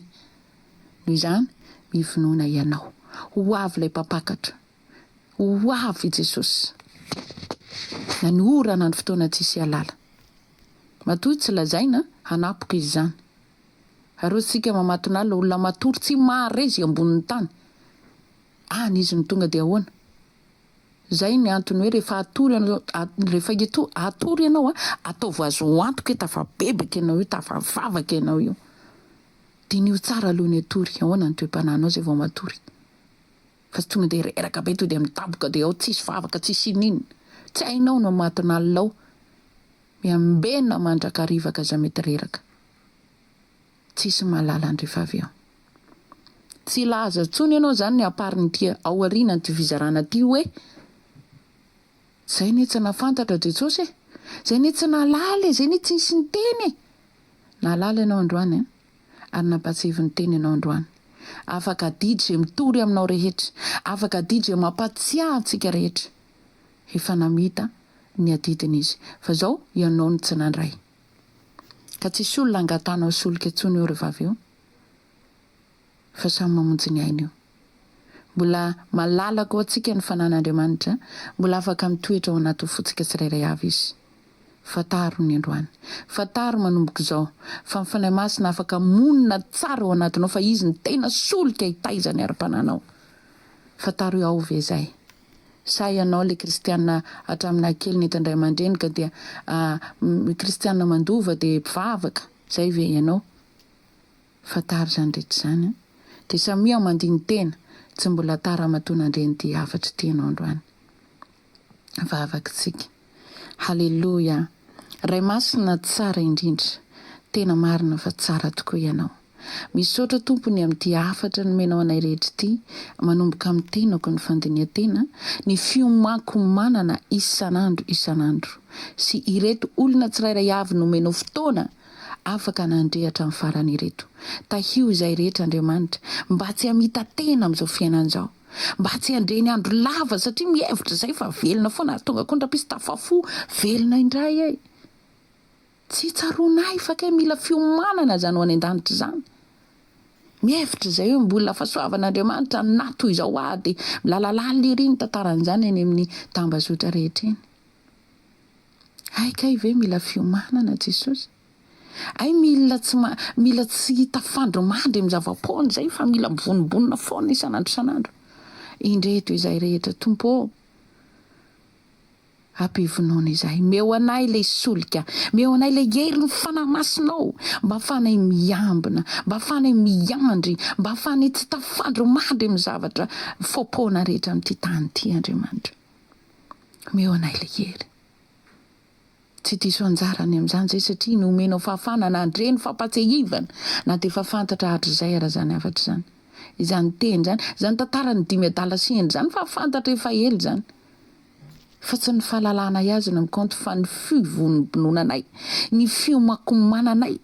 Noho izany mivinoana ianao. Ho avy ilay mpapakatra. Ho avy Jesosy. Na ny orana ny fotoana tsisy alala. Matoy tsy lazaina hanapoka izy zany. Ary sika mamatonala olona matory tsy maharezy ambonin'ny tany. Any izy ny tonga dia ahoana? Zay ny antony hoe rehefa atory ianao ataovy azo antoka hoe tafabebaka ianao io, tafavavaka ianao io. Dinio tsara aloha ny atory, ahoana ny toe-panahinao zay vao matory. Fa tsy tonga dia reraka be to dia mitaboka dia ao tsisy vavaka tsisy inina. Tsy hainao no mahatonalao. Miambena mandrakarivaka za mety reraka. Tsisy mahalala andrefa avy eo. Tsy laza tsony ianao zany ny apariny tia ao aoriana ty fizarana ty hoe zay ny tsy nafantatra Jesosy e, zay ny tsy nalala e, zay ny tsy nisy ny teny e. Nalala ianao androany ary nampatsivy ny teny ianao androany. Afaka didy zay mitory aminao rehetra, afaka didy zay mampatsiahy antsika rehetra. Efa namita ny adidiny izy. Fa zao ianao ny tsy nandray. Ka tsisy olona angatanao solika tsony eo rehefa avy eo. Fa samy mamonjy ny aina io. Mbola malalaka ao antsika ny fanan'Andriamanitra, mbola afaka mitoetra ao anaty fotsika tsirairay avy izy. Fataro ny androany. Fataro manomboka izao. Fa mifanahy masina afaka monina tsara ao anatinao fa izy ny tena solika hitaiza ny ara-pananao. Fataro ao ve zay. Sa ianao le kristianina hatramina kely ny tandray aman-dreny ka dia kristianina mandova dia mpivavaka. Zay ve ianao? Fataro zany rehetra zany. Dia samia mandiny tena. Tsy mbola tara matonandreny ty afatra tianao androany. Vavaka tsika. Halleluja. Ray masina tsara indrindra. Tena marina fa tsara tokoa ianao. Misaotra tompony amin'ity afatra nomenao anay rehetra ity, manomboka amin'ny tenako ny fandinian-tena, ny fiomankomanana isanandro. Sy ireto olona tsirairay avy nomenao fotoana afaka nandrehatra amin'ny farany ireto. Tahio izay rehetra Andriamanitra, mba tsy hamita tena amin'izao fiainan'izao. Mba tsy handreny andro lava satria mihevitra zay fa velona foana tonga kontrapisy tafafo velona indray ay. Tsy tsaronay fa ke mila fiomanana zany ho any an-danitra zany. Mihevitra zay hoe mbola fahasoavan'Andriamanitra nato izao dia milalalala iry ny tantaran'izany eny amin'ny tambazotra rehetra eny. Kay ve mila fiomanana Jesosy? Ay mila tsy tafandromandry amin'ny zava-poana zay fa mila mivonibonina foana isanandro. Indreto izay rehetra tompo. Ampivonoana izay. Meo anay ilay solika. Meo anay ilay hery ny fanamasinao. Mba fanay miambina. Mba fanay miandry. Mba fanay tsy tafandromandry amin'ny zavatra fopona rehetra amin'ity tany ity Andriamanitra. Meo anay ilay hery. Tsy diso anjarany amin'izany zay satria nomenao fahafana na andreny fampatsehivana na dia efa fantatra hatr'izay raha zany afatra zany. Izany teny zany, zany tantarany dimy adala sy hendry zany fa fantatra efa ely zany. Fa tsy ny fahalalana azy no mikaonty fa ny fivononanay, ny fiomakomananay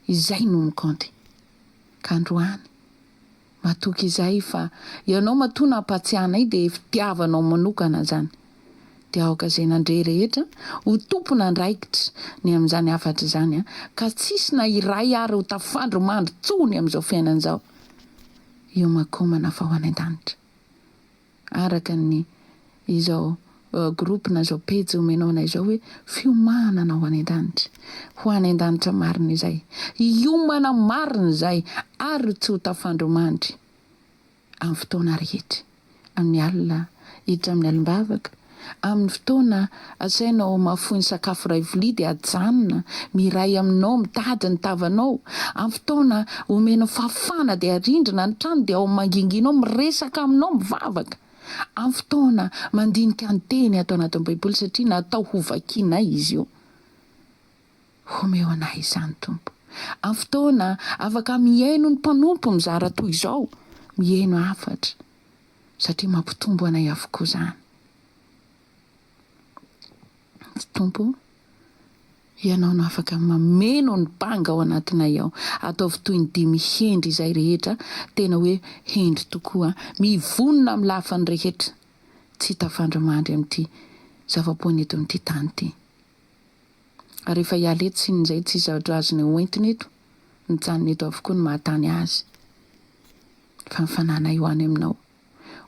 izay no mikaonty. Ka androany matoky izay fa ianao matoa nampatsiahanay dia fitiavanao manokana zany. dia aoka izay nandre rehetra ho tompona andraikitra ny amin'izany afatra izany ka tsisy na iray ary ho tafandro mandro tsony amin'izao fiainan'izao. Io makomana fa ho any an-danitra araka ny izao groupe na izao pejy omenao izao hoe fiomanana ho any an-danitra, ho any an-danitra marina izay, hiomana marina izay ary tsy ho tafandro mandry amin'ny fotoana rehetra, amin'ny alina hiditra amin'ny alim-bavaka, amin'ny fotoana asainao mahafoy ny sakafo iray vilia dia ajanona miray aminao mitady ny tavanao, amin'ny fotoana omenao fafana dia arindrina ny trano dia ao manginginao miresaka aminao mivavaka, amin'ny fotoana mandinika ny teny atao anatin'ny baiboly satria natao hovakianay izy io. Homeo anay izany Tompo. Amin'ny fotoana afaka miaino ny mpanompo mizara toy izao, miaino afatra satria mampitombo anay avokoa izany. Tompo, ianao no afaka mameno ny banga ao anatinay ao, ataovy toy ny dimy hendry izay rehetra, tena hoe hendry tokoa, mivonona amin'ny lafany rehetra, tsy tafandro mandry amin'ity zava-poana eto amin'ity tany ity. Ary rehefa hiala eto sin'izay tsy zavatra azony hoentiny eto, ny janony eto avokoa ny mahatany azy. Fa mifanana io any aminao.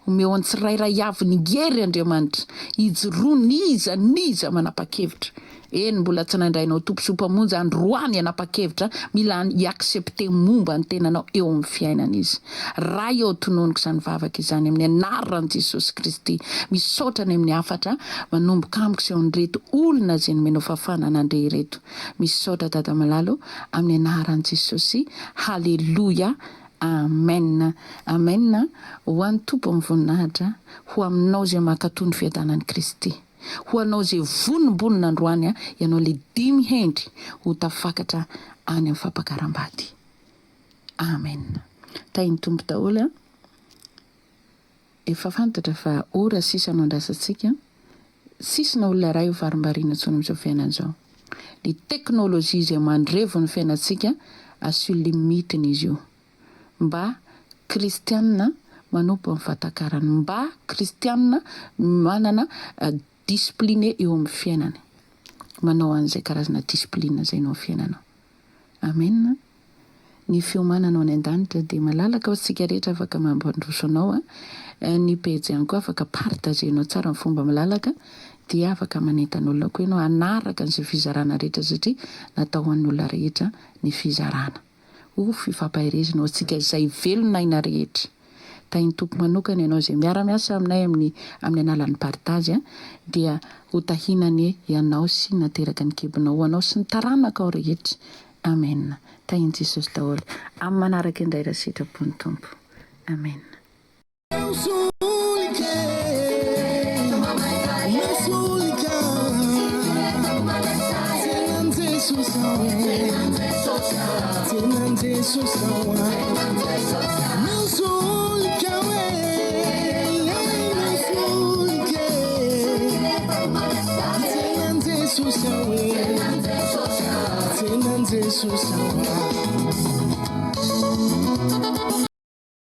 Omeo ny tsirairay avy ny gery Andriamanitra, hijoroa niza manapa-kevitra. Eny mbola tsy nandrainao tomposopamonja androany anapa-kevitra, mila hiaksepte momba ny tenanao eo amin'ny fiainana izy. Raha eo tononiko izany vavaka izany amin'ny anaran'i Jesosy Kristy, misaotra any amin'ny afatra, manomboka amiko sy ao an'ireto olona izay nomenao fafana nandre ireto. Misaotra Dada malalo amin'ny anaran'i Jesosy. Haleloia. Amen. Amen. Ho an'ny Tompo amin'ny voninahitra, ho aminao izay mankatony fiadanan'i Kristy, ho anao izay vonimbonina androany ianao le dimy hendry ho tafakatra any amin'ny fampakaram-bady. Amen. Tain'ny Tompo daholo efa fantatra fa ora sisa no andrasantsika, sisina olona iray ho varimbariana intsony amin'izao fiainan'izao. Ny teknôlôjia izay mandrevo ny fiainantsika asio limitiny izy io. Mba kristianina manompo amin'ny fatakarany, mba kristianina manana disipline eo amin'ny fiainany, manao an'izay karazana disipline izay no amin'ny fiainanao. Amen. Ny fiomanana any an-danitra dia malalaka ho antsika rehetra afaka mampandroso anao. Ny pejy ihany koa afaka partagenao tsara amin'ny fomba malalaka, dia afaka manentan'olona koa ianao hanaraka an'izay fizarana rehetra satria natao ho an'olona rehetra ny fizarana. Fifampahirezana ho antsika izay velonaina rehetra. Tain'ny Tompo manokana ianao izay miara-miasa aminay amin'ny alalan'ny partage dia ho tahinany ianao sy nateraka ny kebinao ho anao sy ny taranaka ao rehetra. Amen. Tain'i Jesosy daholo amin'ny manaraka indray raha sitrapony Tompo. Amen. Jesus,